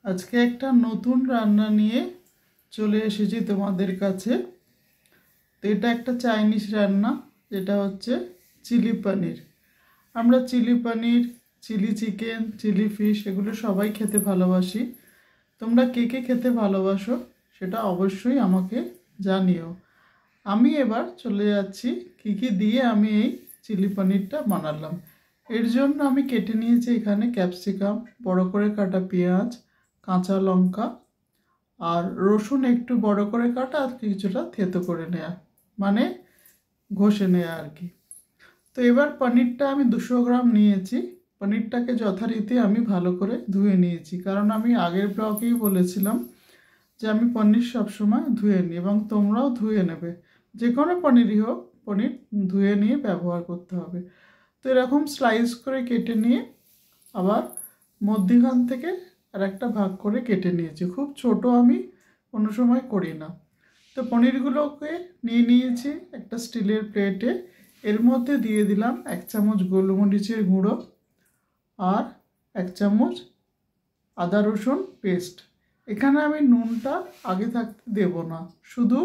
আজকে একটা নতুন রান্না নিয়ে চলে এসেছি তোমাদের কাছে। তো এটা একটা চাইনিজ রান্না, যেটা হচ্ছে চিলি পনির। আমরা চিলি পনির, চিলি চিকেন, চিলি ফিশ এগুলো সবাই খেতে ভালোবাসি। তোমরা কে কে খেতে ভালোবাসো সেটা অবশ্যই আমাকে জানিও। আমি এবার চলে যাচ্ছি কী কী দিয়ে আমি এই চিলি পনিরটা বানালাম। এর জন্য আমি কেটে নিয়েছি এখানে ক্যাপসিকাম, বড় করে কাটা পেঁয়াজ, কাঁচা লঙ্কা আর রসুন একটু বড় করে কাটা আর কিছুটা থেতো করে নেওয়া, মানে ঘষে নেওয়া আর কি। তো এবার পনিরটা আমি 200 গ্রাম নিয়েছি। পনিরটাকে যথারীতি আমি ভালো করে ধুয়ে নিয়েছি, কারণ আমি আগের ব্লগেই বলেছিলাম যে আমি পনির সবসময় ধুয়ে নিই, এবং তোমরাও ধুয়ে নেবে। যে কোনো পনিরই হোক, পনির ধুয়ে নিয়ে ব্যবহার করতে হবে। তো এরকম স্লাইস করে কেটে নিয়ে আবার মধ্যিখান থেকে আর একটা ভাগ করে কেটে নিয়েছি। খুব ছোট আমি কোনো সময় করি না। তো পনিরগুলোকে নিয়ে নিয়েছি একটা স্টিলের প্লেটে। এর মধ্যে দিয়ে দিলাম 1 চামচ গোলমরিচের গুঁড়ো আর 1 চামচ আদা রসুন পেস্ট। এখানে আমি নুনটা আগে থাকতে দেব না, শুধু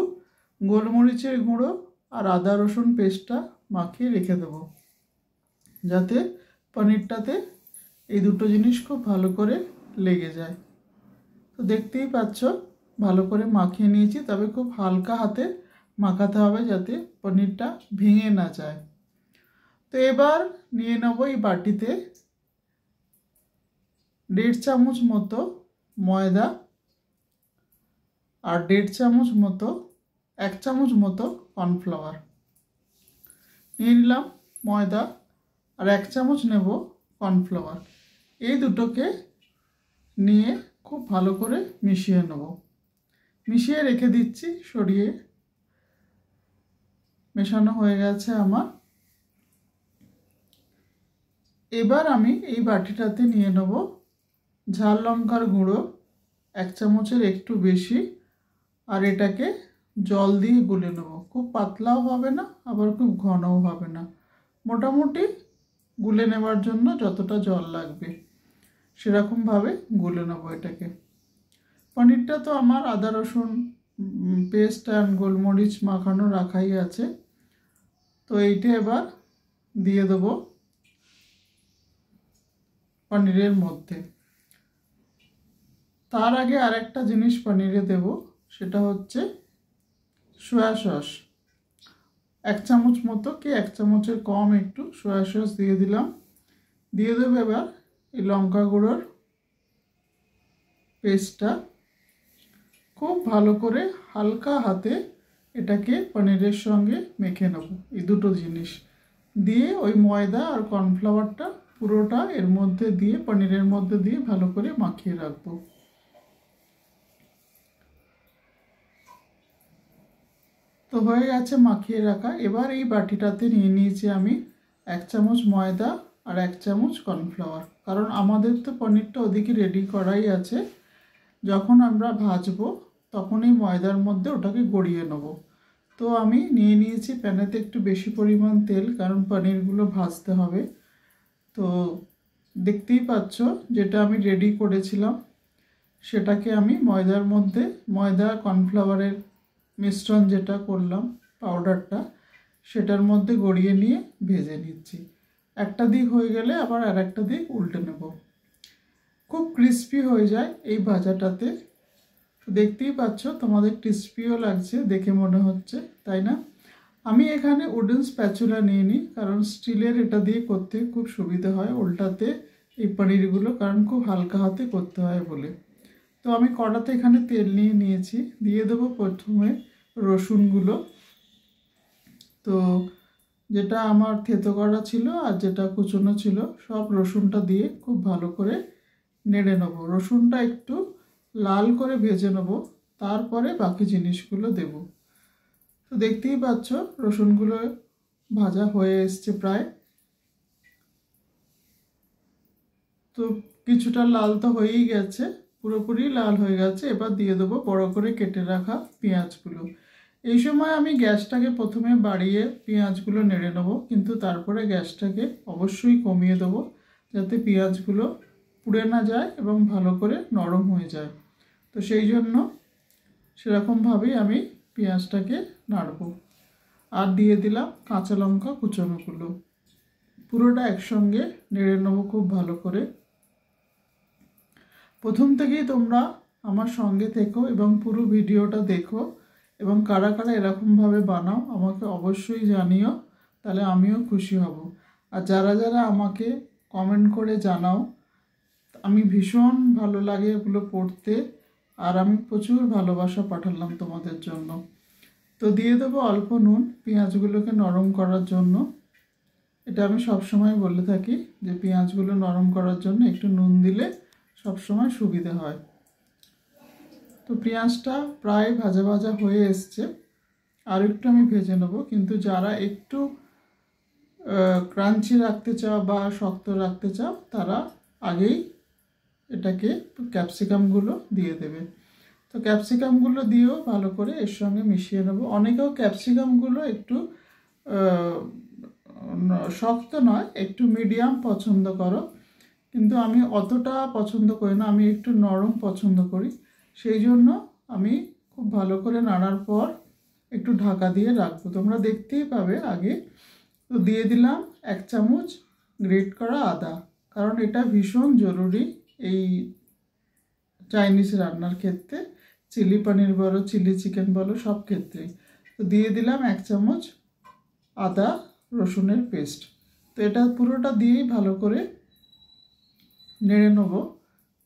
গোলমরিচের গুঁড়ো আর আদা রসুন পেস্টটা মাখিয়ে রেখে দেবো, যাতে পনিরটাতে এই দুটো জিনিস খুব ভালো করে লেগে যায়। তো দেখতেই পাচ্ছ ভালো করে মাখিয়ে নিয়েছি, তবে খুব হালকা হাতে মাখাতে হবে যাতে পনিরটা ভেঙে না যায়। তো এবার নিয়ে নেব এই বাটিতে 1.5 চামচ মতো ময়দা আর 1.5 চামচ মতো 1 চামচ মতো কর্নফ্লাওয়ার নিয়ে নিলাম। ময়দা আর 1 চামচ নেব কর্নফ্লাওয়ার। এই দুটোকে নিয়ে খুব ভালো করে মিশিয়ে নেব। মিশিয়ে রেখে দিচ্ছি সরিয়ে। মেশানো হয়ে গেছে আমার। এবার আমি এই বাটিটাতে নিয়ে নেব ঝাল লঙ্কার গুঁড়ো 1 চামচের একটু বেশি, আর এটাকে জল দিয়ে গুলে নেব। খুব পাতলাও হবে না, আবার খুব ঘনও হবে না, মোটামুটি গুলে নেবার জন্য যতটা জল লাগবে সেরকমভাবে গুলে নেব এটাকে। পনিরটা তো আমার আদা রসুন পেস্ট আর গোলমরিচ মাখানো রাখাই আছে। তো এইটা এবার দিয়ে দেবো পনিরের মধ্যে। তার আগে আরেকটা জিনিস পনিরে দেব, সেটা হচ্ছে সয়া সস। 1 চামচ মতো কি 1 চামচের কম একটু সয়া সস দিয়ে দিলাম। দিয়ে দেবো এবার এই লঙ্কা গুঁড়োর পেস্টটা। খুব ভালো করে হালকা হাতে এটাকে পনিরের সঙ্গে মেখে নেব। এই দুটো জিনিস দিয়ে ওই ময়দা আর কর্নফ্লাওয়ারটা পুরোটা এর মধ্যে দিয়ে পনিরের মধ্যে দিয়ে ভালো করে মাখিয়ে রাখবো। তো হয়ে গেছে মাখিয়ে রাখা। এবার এই বাটিটাতে নিয়ে নিয়েছি আমি 1 চামচ ময়দা আর 1 চামচ কর্নফ্লাওয়ার, কারণ আমাদের তো পনিরটা ওদিকে রেডি করাই আছে। যখন আমরা ভাজবো তখন এই ময়দার মধ্যে ওটাকে গড়িয়ে নেব। তো আমি নিয়ে নিয়েছি প্যানেতে একটু বেশি পরিমাণ তেল, কারণ পনিরগুলো ভাজতে হবে। তো দেখতেই পাচ্ছ যেটা আমি রেডি করেছিলাম সেটাকে আমি ময়দার মধ্যে, ময়দা কর্নফ্লাওয়ারের মিশ্রণ যেটা করলাম পাউডারটা, সেটার মধ্যে গড়িয়ে নিয়ে ভেজে নিচ্ছি। একটা দিক হয়ে গেলে আবার আর একটা দিক উল্টে নেব। খুব ক্রিস্পি হয়ে যায় এই ভাজাটাতে। দেখতেই পাচ্ছ তোমাদের ক্রিস্পিও লাগছে দেখে মনে হচ্ছে, তাই না? আমি এখানে উডেন স্প্যাচুলা নিয়ে নিই, কারণ স্টিলের এটা দিয়ে করতে খুব সুবিধা হয় উল্টাতে এই পনিরগুলো, কারণ খুব হালকা হাতে করতে হয় বলে। তো আমি কড়াতে এখানে তেল নিয়ে নিয়েছি। দিয়ে দেবো প্রথমে রসুনগুলো। তো যেটা আমার থেতো করা ছিল আর যেটা কুচনো ছিল সব রসুনটা দিয়ে খুব ভালো করে নেড়ে নেবো। রসুনটা একটু লাল করে ভেজে নেব, তারপরে বাকি জিনিসগুলো দেব। তো দেখতেই পাচ্ছ রসুনগুলো ভাজা হয়ে এসছে প্রায়। তো কিছুটা লাল তো হয়েই গেছে, পুরোপুরি লাল হয়ে গেছে। এবার দিয়ে দেবো বড় করে কেটে রাখা পেঁয়াজগুলো। এই সময় আমি গ্যাসটাকে প্রথমে বাড়িয়ে পেঁয়াজগুলো নেড়ে নেবো, কিন্তু তারপরে গ্যাসটাকে অবশ্যই কমিয়ে দেবো, যাতে পেঁয়াজগুলো পুড়ে না যায় এবং ভালো করে নরম হয়ে হয়ে যায়। তো সেই জন্য সেরকমভাবেই আমি পেঁয়াজটাকে নাড়ব। আর দিয়ে দিলাম কাঁচা লঙ্কা কুচনোগুলো, পুরোটা একসঙ্গে নেড়ে নেবো খুব ভালো করে। প্রথম থেকেই তোমরা আমার সঙ্গে থেকো এবং পুরো ভিডিওটা দেখো, এবং কারা কারা এরকমভাবে বানাও আমাকে অবশ্যই জানিও, তাহলে আমিও খুশি হব। আর যারা যারা আমাকে কমেন্ট করে জানাও, আমি ভীষণ ভালো লাগে এগুলো পড়তে, আর আমি প্রচুর ভালোবাসা পাঠালাম তোমাদের জন্য। তো দিয়ে দেবো অল্প নুন পেঁয়াজগুলোকে নরম করার জন্য। এটা আমি সবসময় বলে থাকি যে পেঁয়াজগুলো নরম করার জন্য একটু নুন দিলে সবসময় সুবিধা হয়। তো পেঁয়াজটা প্রায় ভাজা ভাজা হয়ে এসছে, আর একটু আমি ভেজে নেব। কিন্তু যারা একটু ক্রাঞ্চি রাখতে চাও বা শক্ত রাখতে চাও তারা আগেই এটাকে ক্যাপসিকামগুলো দিয়ে দেবে। তো ক্যাপসিকামগুলো দিয়েও ভালো করে এর সঙ্গে মিশিয়ে নেব। অনেকেও ক্যাপসিকামগুলো একটু শক্ত নয়, একটু মিডিয়াম পছন্দ করো, কিন্তু আমি অতটা পছন্দ করি না, আমি একটু নরম পছন্দ করি। সেই জন্য আমি খুব ভালো করে নাড়ার পর একটু ঢাকা দিয়ে রাখবো, তোমরা দেখতেই পাবে আগে। তো দিয়ে দিলাম 1 চামচ গ্রেট করা আদা, কারণ এটা ভীষণ জরুরি এই চাইনিজ রান্নার ক্ষেত্রে, চিলি পনির বলো চিলি চিকেন বলো সব ক্ষেত্রেই। তো দিয়ে দিলাম 1 চামচ আদা রসুনের পেস্ট। তো এটা পুরোটা দিয়েই ভালো করে নেড়ে নেব।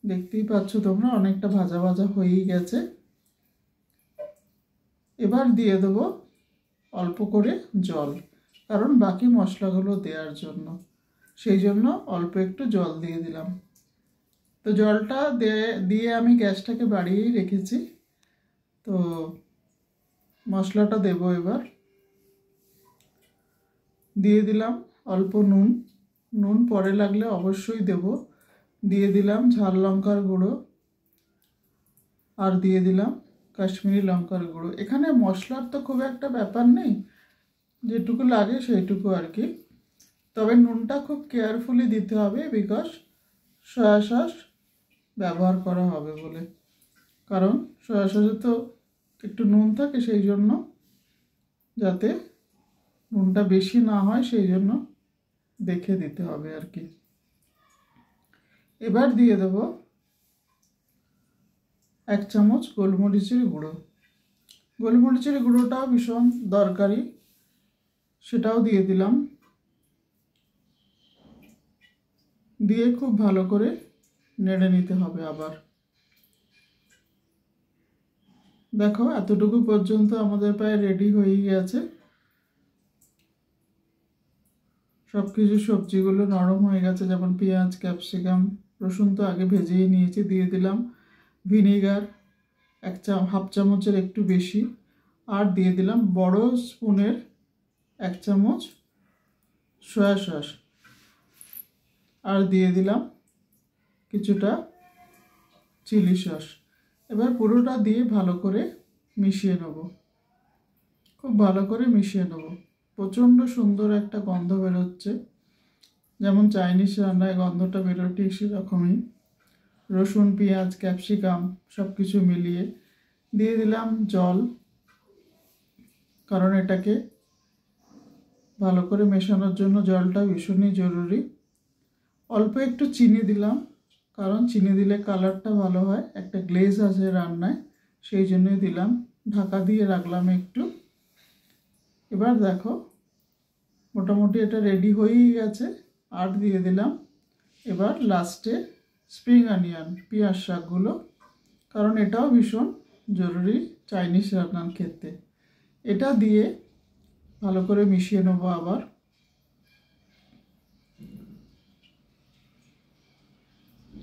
দেখতেই পাচ্ছ তোমরা অনেকটা ভাজা ভাজা হয়েই গেছে। এবার দিয়ে দেবো অল্প করে জল, কারণ বাকি মশলাগুলো দেওয়ার জন্য, সেই জন্য অল্প একটু জল দিয়ে দিলাম। তো জলটা দিয়ে আমি গ্যাসটাকে বাড়িয়েই রেখেছি। তো মশলাটা দেব এবার। দিয়ে দিলাম অল্প নুন, নুন পরে লাগলে অবশ্যই দেব। দিয়ে দিলাম ঝাল লঙ্কার গুঁড়ো, আর দিয়ে দিলাম কাশ্মীরি লঙ্কার গুঁড়ো। এখানে মশলার তো খুব একটা ব্যাপার নেই, যেটুকু লাগে সেইটুকু আর কি। তবে নুনটা খুব কেয়ারফুলি দিতে হবে, বিকজ সয়া সস ব্যবহার করা হবে বলে, কারণ সয়া সসে তো একটু নুন থাকে, সেই জন্য যাতে নুনটা বেশি না হয় সেই জন্য দেখে দিতে হবে আর কি। এবার দিয়ে দেব 1 চামচ গোলমরিচের গুঁড়ো। গোলমরিচের গুঁড়োটাও ভীষণ দরকারি, সেটাও দিয়ে দিলাম। দিয়ে খুব ভালো করে নেড়ে নিতে হবে আবার। দেখো এতটুকু পর্যন্ত আমাদের প্রায় রেডি হয়েই গেছে। সব কিছু সবজিগুলো নরম হয়ে গেছে, যেমন পেঁয়াজ ক্যাপসিকাম রসুন তো আগে ভেজেই নিয়েছি। দিয়ে দিলাম ভিনিগার হাফ চামচের একটু বেশি, আর দিয়ে দিলাম বড় স্পুনের 1 চামচ সয়া সস, আর দিয়ে দিলাম কিছুটা চিলি সস। এবার পুরোটা দিয়ে ভালো করে মিশিয়ে নেব, খুব ভালো করে মিশিয়ে নেব। প্রচণ্ড সুন্দর একটা গন্ধ বেরোচ্ছে, যেমন চাইনিজ রান্নায় গন্ধটা বেরোয় ঠিক সেরকমই। রসুন পেঁয়াজ ক্যাপসিকাম সব কিছু মিলিয়ে দিয়ে দিলাম জল, কারণ এটাকে ভালো করে মেশানোর জন্য জলটা ভীষণই জরুরি। অল্প একটু চিনি দিলাম, কারণ চিনি দিলে কালারটা ভালো হয়, একটা গ্লেজ আছে রান্নায়, সেই জন্যই দিলাম। ঢাকা দিয়ে রাখলাম একটু। এবার দেখো মোটামুটি এটা রেডি হয়েই গেছে। আর দিয়ে দিলাম এবার লাস্টে স্প্রিং অনিয়ন পেঁয়াজ শাকগুলো, কারণ এটাও ভীষণ জরুরি চাইনিজ রান্নার ক্ষেত্রে। এটা দিয়ে ভালো করে মিশিয়ে নেবো আবার।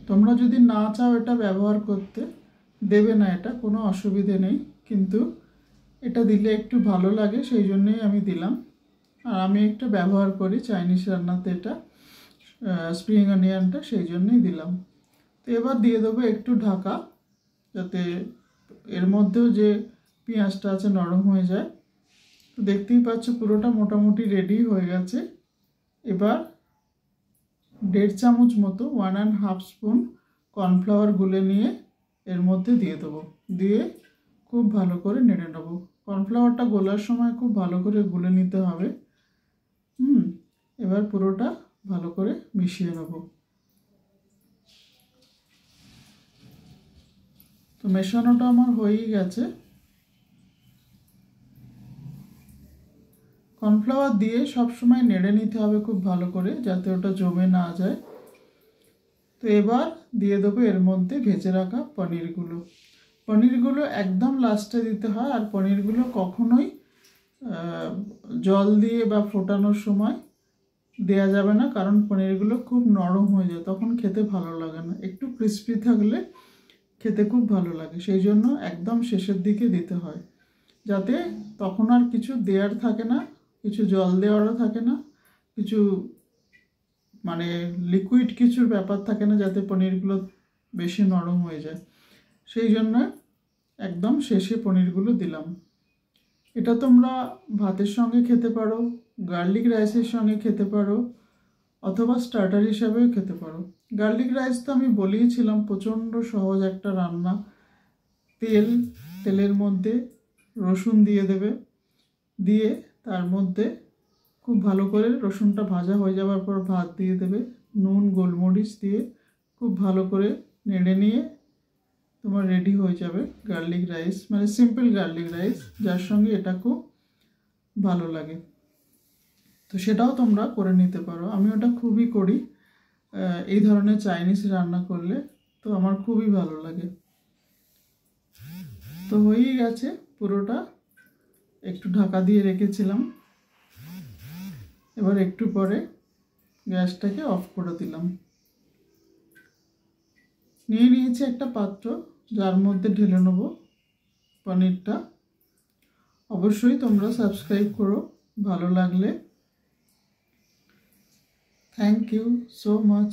তোমরা যদি না চাও এটা ব্যবহার করতে, দেবে না, এটা কোনো অসুবিধে নেই, কিন্তু এটা দিলে একটু ভালো লাগে সেই জন্যই আমি দিলাম। আর আমি একটু ব্যবহার করি চাইনিজ রান্নাতে এটা স্প্রিং অনিয়নটা, সেই জন্যই দিলাম। তো এবার দিয়ে দেবো একটু ঢাকা, যাতে এর মধ্যেও যে পেঁয়াজটা আছে নরম হয়ে যায়। তো দেখতেই পাচ্ছ পুরোটা মোটামুটি রেডি হয়ে গেছে। এবার 1.5 চামচ মতো 1.5 স্পুন কর্নফ্লাওয়ার গুলে নিয়ে এর মধ্যে দিয়ে দেবো, দিয়ে খুব ভালো করে নেড়ে নেবো। কর্নফ্লাওয়ারটা গোলার সময় খুব ভালো করে গুলে নিতে হবে। এবার পুরোটা ভালো করে মিশিয়ে নেব। তো মেশানোটা আমার হয়েই গেছে। কর্নফ্লাওয়ার দিয়ে সবসময় নেড়ে নিতে হবে খুব ভালো করে, যাতে ওটা জমে না যায়। তো এবার দিয়ে দেবো এর মধ্যে ভেজে রাখা পনিরগুলো। পনিরগুলো একদম লাস্টে দিতে হয়, আর পনিরগুলো কখনোই জল দিয়ে বা ফোটানোর সময় দেয়া যাবে না, কারণ পনিরগুলো খুব নরম হয়ে যায়, তখন খেতে ভালো লাগে না। একটু ক্রিস্পি থাকলে খেতে খুব ভালো লাগে, সেই জন্য একদম শেষের দিকে দিতে হয়, যাতে তখন আর কিছু দেওয়ার থাকে না, কিছু জল দেওয়ারও থাকে না, কিছু মানে লিকুইড কিছুর ব্যাপার থাকে না, যাতে পনিরগুলো বেশি নরম হয়ে যায়। সেই জন্য একদম শেষে পনিরগুলো দিলাম। এটা তোমরা ভাতের সঙ্গে খেতে পারো, গার্লিক রাইসের সঙ্গে খেতে পারো, অথবা স্টার্টার হিসাবেও খেতে পারো। গার্লিক রাইস তো আমি বলেইছিলাম প্রচণ্ড সহজ একটা রান্না। তেলের মধ্যে রসুন দিয়ে দেবে, দিয়ে তার মধ্যে খুব ভালো করে রসুনটা ভাজা হয়ে যাওয়ার পর ভাত দিয়ে দেবে, নুন গোলমরিচ দিয়ে খুব ভালো করে নেড়ে নিয়ে তোমার রেডি হয়ে যাবে গার্লিক রাইস, মানে সিম্পল গার্লিক রাইস, যার সঙ্গে এটা খুব ভালো লাগে। তো সেটাও তোমরা করে নিতে পারো। আমি ওটা খুবই করি এই ধরনের চাইনিজ রান্না করলে, তো আমার খুবই ভালো লাগে। তো হয়েই গেছে পুরোটা, একটু ঢাকা দিয়ে রেখেছিলাম। এবার একটু পরে গ্যাসটাকে অফ করে দিলাম। নিয়ে নিয়েছি একটা পাত্র, যার মধ্যে ঢেলে নেব পনিরটা। অবশ্যই তোমরা সাবস্ক্রাইব করো ভালো লাগলে। Thank you so much.